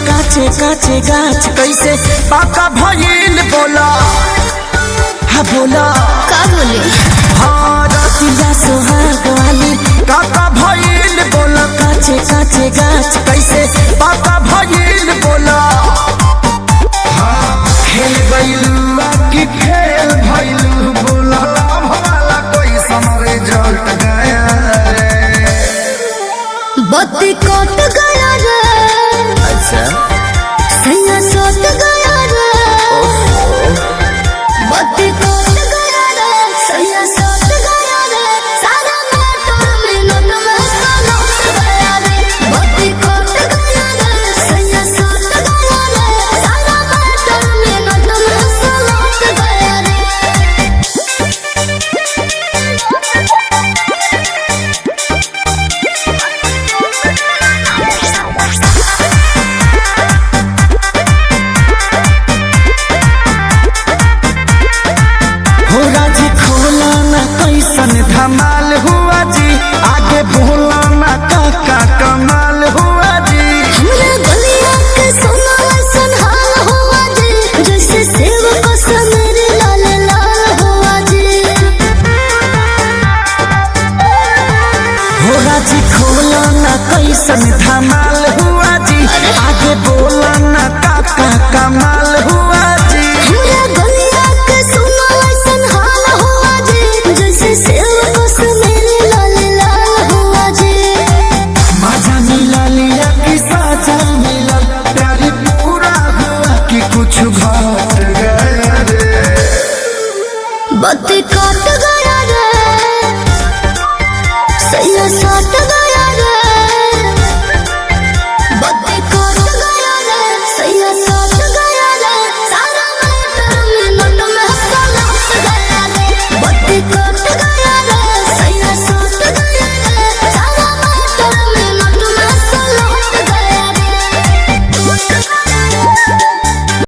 काचे काचे गाछ कैसे पाका भइल बोला। हाँ बोला का बोले हाँ रतिया सोहाग वाली काका भइल बोला। काचे काचे गाछ कैसे पाका भइल बोला। हाँ खेल गइलू की खेल भइलू बोला। भला कोई समरे जट गया रे। बत्ती कट गया रे। अच्छा सैया सट गया रे। बत्ती कट गया रे। सैया सट गया रे। सारा मोटर मिनट में सलट गया रे। बत्ती कट गया रे। सैया सट गया रे। सारा मोटर मिनट में सलट गया रे। हो राजी खोला ना कैसन धमाल हुआ जी। आगे बोला ना काका कमाल हुआ जी। हमरा गलिया के सोना ऐसन हाल हुआ जी। जैसे सेव को समेरे लाल लाल हुआ जी। हो राजी खोला ना कैसन धमाल हुआ जी। आगे बोला ना काका कमाल हुआ जी। हमरा गलिया के सोना ऐसन हाल हुआ जी। जैसे सेव को समेरे लाल लाल हुआ जी। मजा मिला लिया कि साजा मिला। प्यारी पूरा हुआ कि कुछ घट गया रे। बत्ती कट गया रे। सैया सट गया